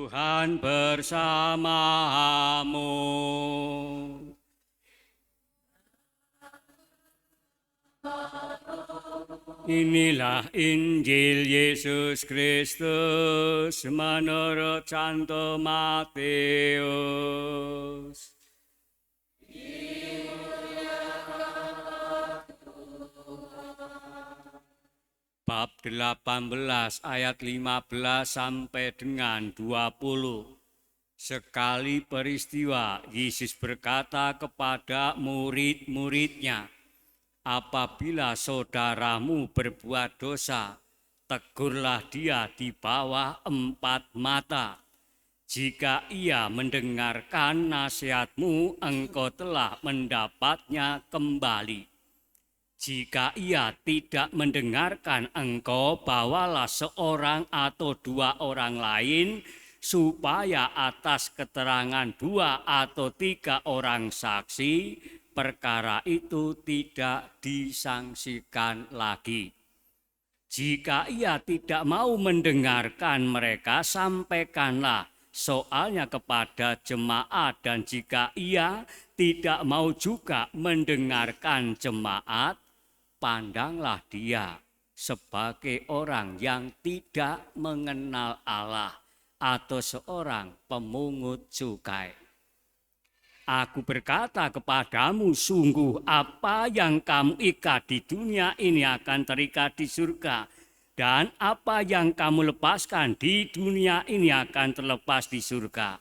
Tuhan bersamamu. Inilah Injil Yesus Kristus menurut Santo Matius. Bab 18 ayat 15 sampai dengan 20. Sekali peristiwa, Yesus berkata kepada murid-muridnya, apabila saudaramu berbuat dosa, tegurlah dia di bawah 4 mata. Jika ia mendengarkan nasihatmu, engkau telah mendapatnya kembali. Jika ia tidak mendengarkan engkau, bawalah seorang atau 2 orang lain, supaya atas keterangan 2 atau 3 orang saksi, perkara itu tidak disangsikan lagi. Jika ia tidak mau mendengarkan mereka, sampaikanlah soalnya kepada jemaat, dan jika ia tidak mau juga mendengarkan jemaat, pandanglah dia sebagai orang yang tidak mengenal Allah atau seorang pemungut cukai. Aku berkata kepadamu, sungguh apa yang kamu ikat di dunia ini akan terikat di surga, dan apa yang kamu lepaskan di dunia ini akan terlepas di surga.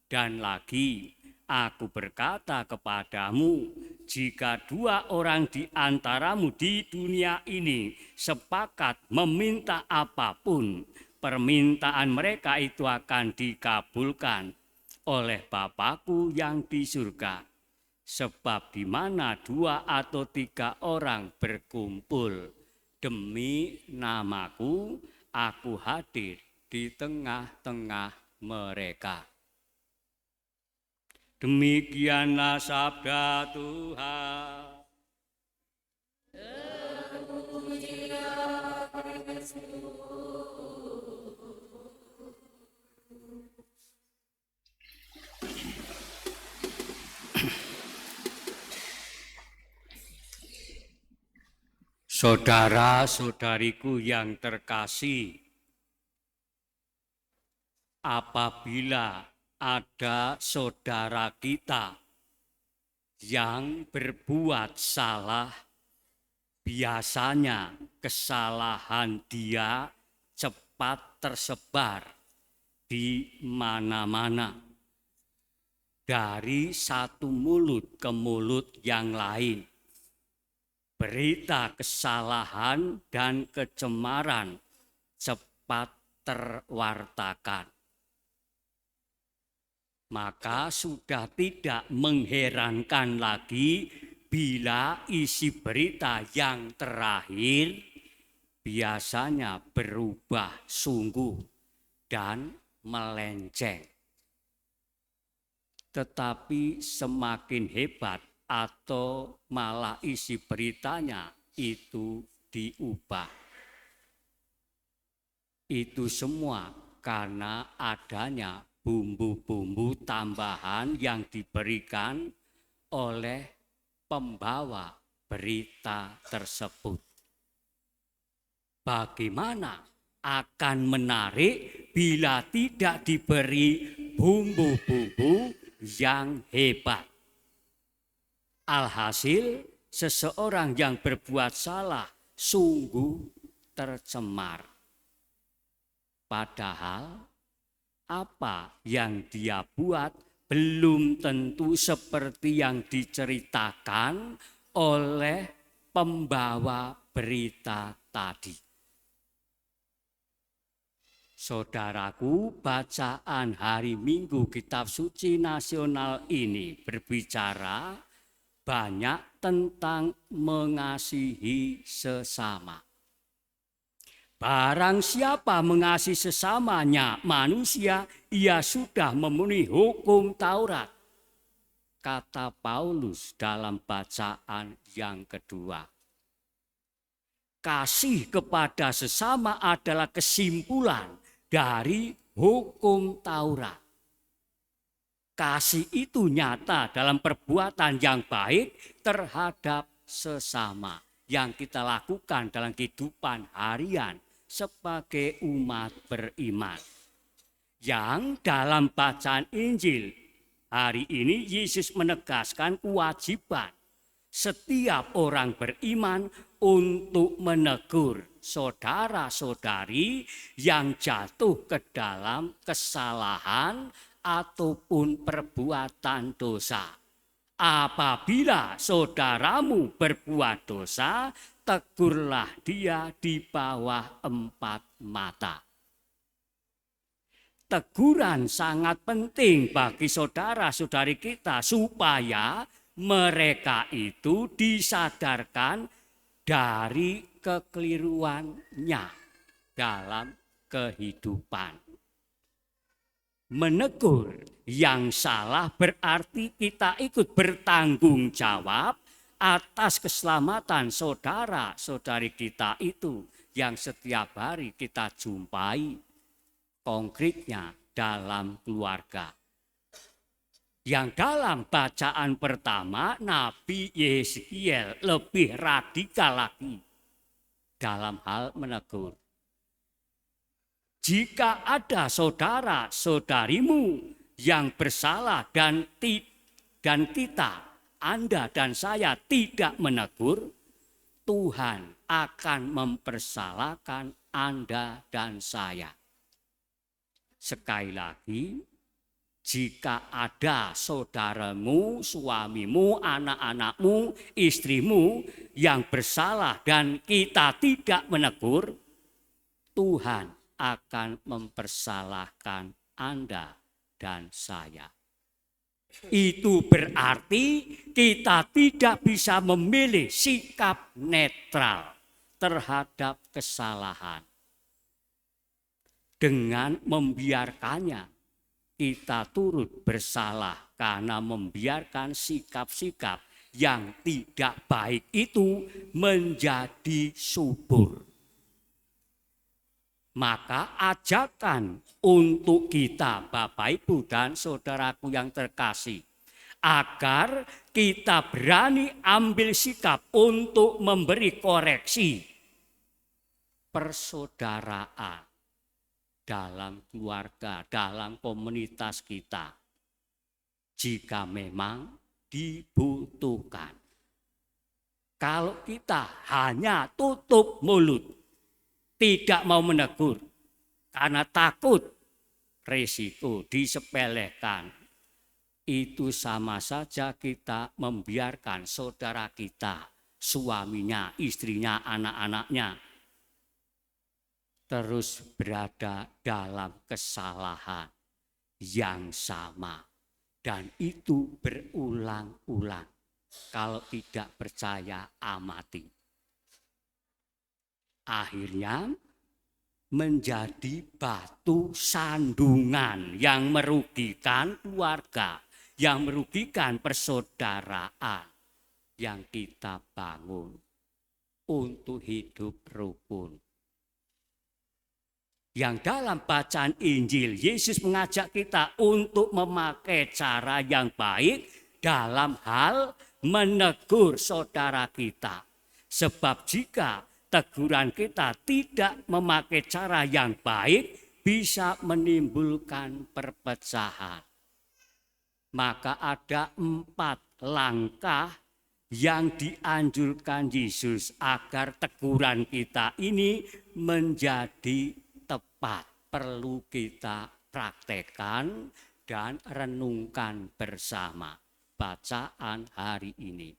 Dan lagi, aku berkata kepadamu, jika 2 orang di antaramu di dunia ini sepakat meminta apapun, permintaan mereka itu akan dikabulkan oleh Bapa-Ku yang di surga. Sebab di mana 2 atau 3 orang berkumpul demi namaku, aku hadir di tengah-tengah mereka. Demikianlah sabda Tuhan. Saudara-saudariku yang terkasih, apabila ada saudara kita yang berbuat salah, biasanya kesalahan dia cepat tersebar di mana-mana, dari satu mulut ke mulut yang lain. Berita kesalahan dan kecemaran cepat terwartakan. Maka sudah tidak mengherankan lagi bila isi berita yang terakhir biasanya berubah sungguh dan melenceng. Tetapi semakin hebat atau malah isi beritanya itu diubah. Itu semua karena adanya bumbu-bumbu tambahan yang diberikan oleh pembawa berita tersebut. Bagaimana akan menarik bila tidak diberi bumbu-bumbu yang hebat? Alhasil, seseorang yang berbuat salah sungguh tercemar. Padahal apa yang dia buat belum tentu seperti yang diceritakan oleh pembawa berita tadi. Saudaraku, bacaan hari Minggu Kitab Suci Nasional ini berbicara banyak tentang mengasihi sesama. Barang siapa mengasihi sesamanya manusia, ia sudah memenuhi hukum Taurat, kata Paulus dalam bacaan yang kedua. Kasih kepada sesama adalah kesimpulan dari hukum Taurat. Kasih itu nyata dalam perbuatan yang baik terhadap sesama yang kita lakukan dalam kehidupan harian sebagai umat beriman. Yang dalam bacaan Injil hari ini Yesus menegaskan kewajiban setiap orang beriman untuk menegur saudara-saudari yang jatuh ke dalam kesalahan ataupun perbuatan dosa. Apabila saudaramu berbuat dosa, tegurlah dia di bawah 4 mata. Teguran sangat penting bagi saudara-saudari kita supaya mereka itu disadarkan dari kekeliruannya dalam kehidupan. Menegur yang salah berarti kita ikut bertanggung jawab atas keselamatan saudara-saudari kita itu yang setiap hari kita jumpai, konkretnya dalam keluarga. Yang dalam bacaan pertama Nabi Yeskiel lebih radikal lagi dalam hal menegur. Jika ada saudara-saudarimu yang bersalah dan kita, Anda dan saya tidak menegur, Tuhan akan mempersalahkan Anda dan saya. Sekali lagi, jika ada saudaramu, suamimu, anak-anakmu, istrimu yang bersalah dan kita tidak menegur, Tuhan akan mempersalahkan Anda dan saya. Itu berarti kita tidak bisa memilih sikap netral terhadap kesalahan. Dengan membiarkannya, kita turut bersalah karena membiarkan sikap-sikap yang tidak baik itu menjadi subur. Maka ajakan untuk kita, Bapak, Ibu, dan saudaraku yang terkasih, agar kita berani ambil sikap untuk memberi koreksi persaudaraan dalam keluarga, dalam komunitas kita, jika memang dibutuhkan. Kalau kita hanya tutup mulut, tidak mau menegur, karena takut resiko disepelekan, itu sama saja kita membiarkan saudara kita, suaminya, istrinya, anak-anaknya, terus berada dalam kesalahan yang sama. Dan itu berulang-ulang. Kalau tidak percaya, amati. Akhirnya menjadi batu sandungan yang merugikan keluarga, yang merugikan persaudaraan yang kita bangun untuk hidup rukun. Yang dalam bacaan Injil, Yesus mengajak kita untuk memakai cara yang baik dalam hal menegur saudara kita. Sebab jika teguran kita tidak memakai cara yang baik, bisa menimbulkan perpecahan. Maka ada 4 langkah yang dianjurkan Yesus agar teguran kita ini menjadi tepat. Perlu kita praktekkan dan renungkan bersama bacaan hari ini.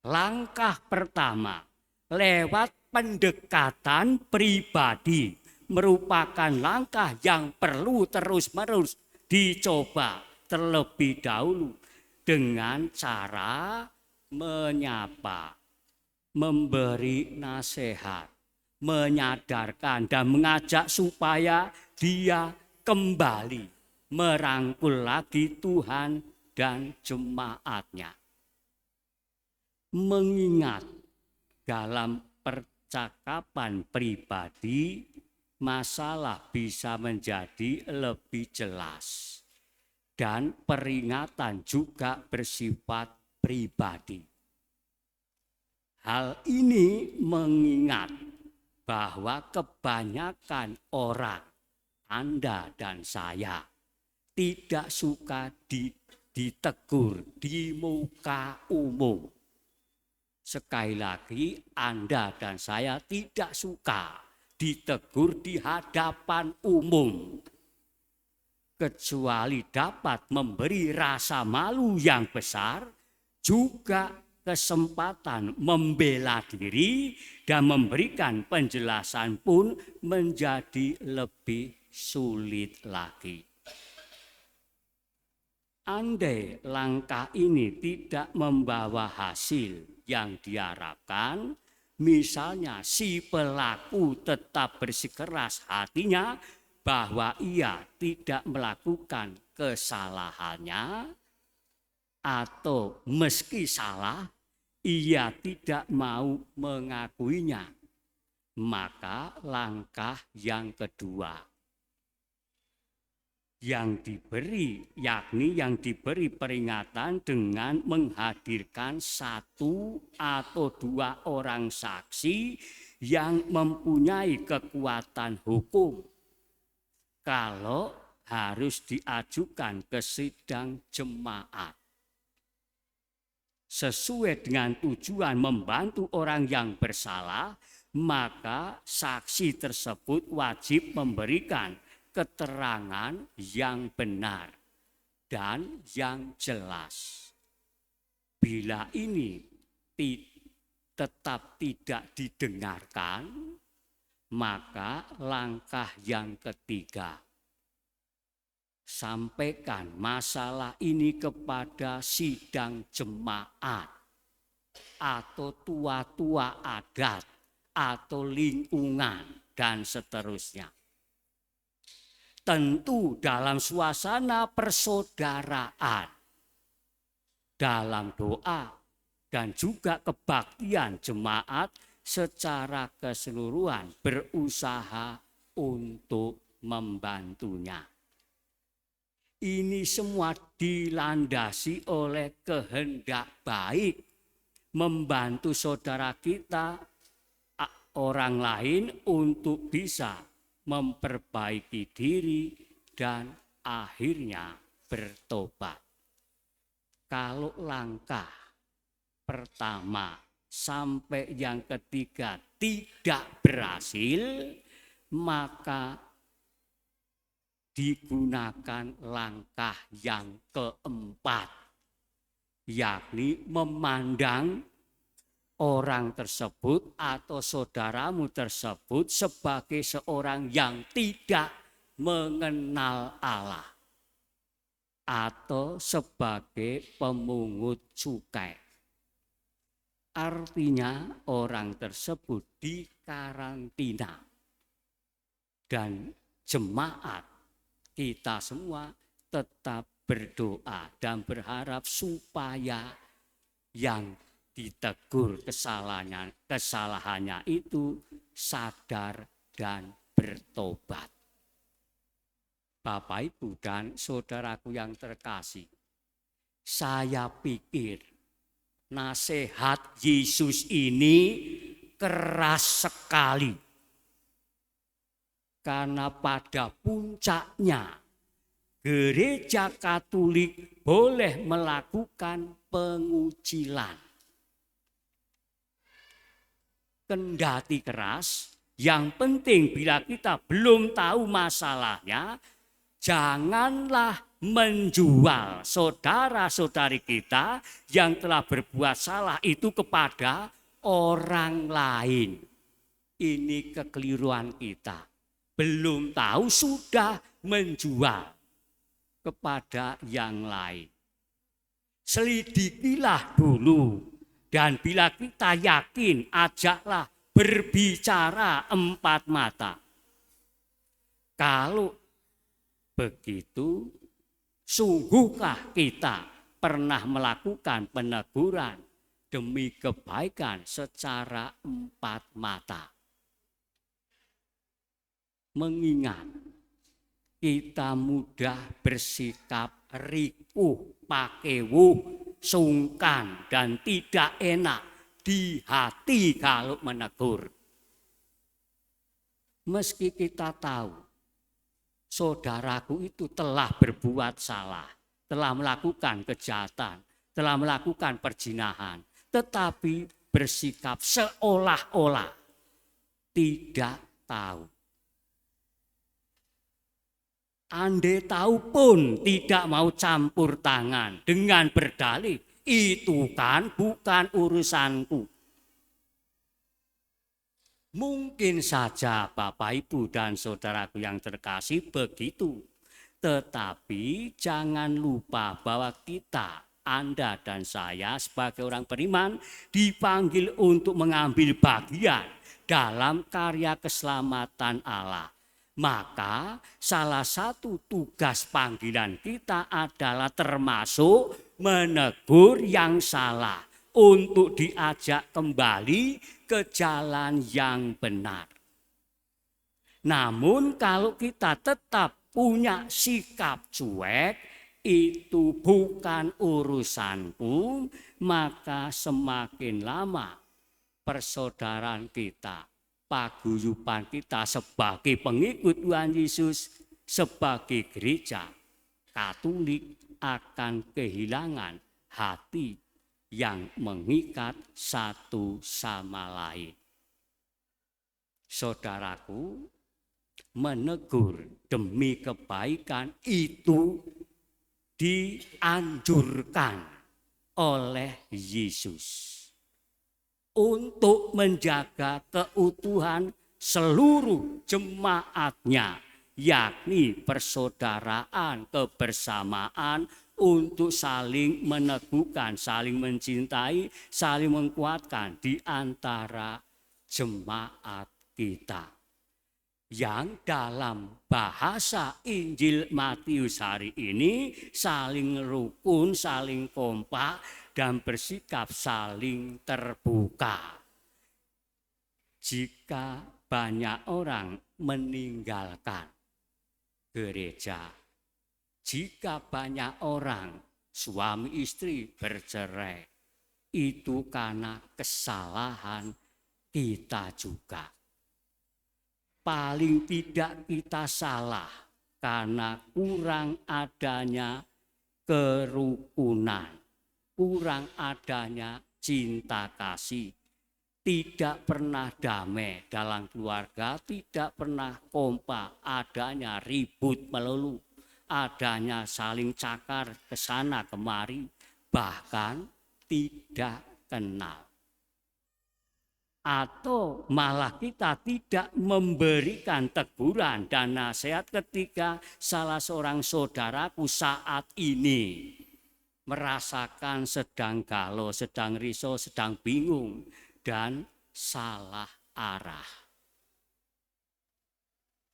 Langkah pertama, lewat pendekatan pribadi, merupakan langkah yang perlu terus-menerus dicoba terlebih dahulu dengan cara menyapa, memberi nasihat, menyadarkan dan mengajak supaya dia kembali merangkul lagi Tuhan dan jemaatnya. Mengingat dalam percakapan pribadi masalah bisa menjadi lebih jelas. Dan peringatan juga bersifat pribadi. Hal ini mengingat bahwa kebanyakan orang, Anda dan saya, tidak suka ditegur di muka umum. Sekali lagi, Anda dan saya tidak suka ditegur di hadapan umum. Kecuali dapat memberi rasa malu yang besar, juga kesempatan membela diri dan memberikan penjelasan pun menjadi lebih sulit lagi. Andai langkah ini tidak membawa hasil yang diharapkan, misalnya si pelaku tetap bersikeras hatinya bahwa ia tidak melakukan kesalahannya, atau meski salah, ia tidak mau mengakuinya, maka langkah yang kedua yang diberi, yakni yang diberi peringatan dengan menghadirkan satu atau dua orang saksi yang mempunyai kekuatan hukum. Kalau harus diajukan ke sidang jemaat. Sesuai dengan tujuan membantu orang yang bersalah, maka saksi tersebut wajib memberikan keterangan yang benar dan yang jelas. Bila ini tetap tidak didengarkan, maka langkah yang ketiga, sampaikan masalah ini kepada sidang jemaat atau tua-tua adat atau lingkungan dan seterusnya. Tentu dalam suasana persaudaraan, dalam doa dan juga kebaktian jemaat secara keseluruhan berusaha untuk membantunya. Ini semua dilandasi oleh kehendak baik membantu saudara kita, orang lain untuk bisa memperbaiki diri dan akhirnya bertobat. Kalau langkah pertama sampai yang ketiga tidak berhasil, maka digunakan langkah yang keempat, yakni memandang orang tersebut atau saudaramu tersebut sebagai seorang yang tidak mengenal Allah atau sebagai pemungut cukai. Artinya orang tersebut dikarantina dan jemaat kita semua tetap berdoa dan berharap supaya yang ditegur kesalahannya itu sadar dan bertobat. Bapak, Ibu, dan saudaraku yang terkasih, saya pikir nasihat Yesus ini keras sekali. Karena pada puncaknya Gereja Katolik boleh melakukan pengucilan. Kendati keras, yang penting bila kita belum tahu masalahnya, janganlah menjual saudara-saudari kita yang telah berbuat salah itu kepada orang lain. Ini kekeliruan kita. Belum tahu sudah menjual kepada yang lain. Selidikilah dulu. Dan bila kita yakin, ajaklah berbicara empat mata. Kalau begitu, sungguhkah kita pernah melakukan peneguran demi kebaikan secara empat mata? mengingat kita mudah bersikap rikuh, pakewuh, sungkan dan tidak enak di hati kalau menegur. Meski kita tahu saudaraku itu telah berbuat salah, telah melakukan kejahatan, telah melakukan perzinahan, tetapi bersikap seolah-olah tidak tahu. Andai tahu pun tidak mau campur tangan dengan berdalih, itu kan bukan urusanku. Mungkin saja Bapak, Ibu, dan saudaraku yang terkasih begitu. Tetapi jangan lupa bahwa kita, Anda dan saya sebagai orang beriman dipanggil untuk mengambil bagian dalam karya keselamatan Allah. Maka salah satu tugas panggilan kita adalah termasuk menegur yang salah untuk diajak kembali ke jalan yang benar. Namun kalau kita tetap punya sikap cuek, itu bukan urusanku, maka semakin lama persaudaraan kita, paguyuban kita sebagai pengikut Tuhan Yesus, sebagai gereja Katolik akan kehilangan hati yang mengikat satu sama lain. Saudaraku, menegur demi kebaikan itu dianjurkan oleh Yesus untuk menjaga keutuhan seluruh jemaatnya, yakni persaudaraan, kebersamaan, untuk saling meneguhkan, saling mencintai, saling menguatkan di antara jemaat kita. Yang dalam bahasa Injil Matius hari ini saling rukun, saling kompak, dan bersikap saling terbuka. Jika banyak orang meninggalkan gereja, jika banyak orang suami istri bercerai, itu karena kesalahan kita juga. Paling tidak kita salah karena kurang adanya kerukunan, kurang adanya cinta kasih, tidak pernah damai dalam keluarga, tidak pernah kompak, adanya ribut melulu, adanya saling cakar ke sana kemari, bahkan tidak kenal. Atau malah kita tidak memberikan teguran dan nasihat ketika salah seorang saudaraku saat ini merasakan sedang galau, sedang risau, sedang bingung, dan salah arah.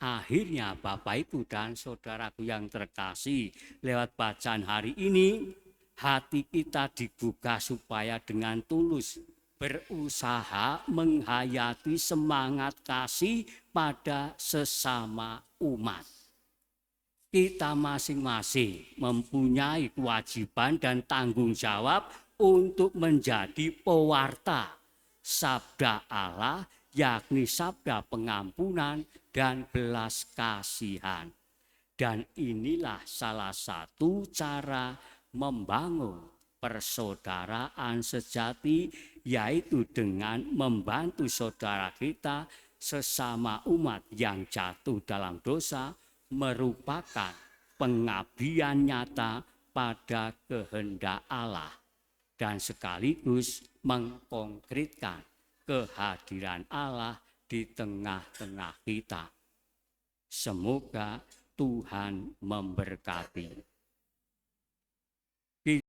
Akhirnya Bapak, Ibu, dan saudaraku yang terkasih, lewat bacaan hari ini, hati kita digugah supaya dengan tulus berusaha menghayati semangat kasih pada sesama umat. Kita masing-masing mempunyai kewajiban dan tanggung jawab untuk menjadi pewarta sabda Allah, yakni sabda pengampunan dan belas kasihan. Dan inilah salah satu cara membangun persaudaraan sejati, yaitu dengan membantu saudara kita sesama umat yang jatuh dalam dosa, merupakan pengabdian nyata pada kehendak Allah dan sekaligus mengkonkretkan kehadiran Allah di tengah-tengah kita. Semoga Tuhan memberkati.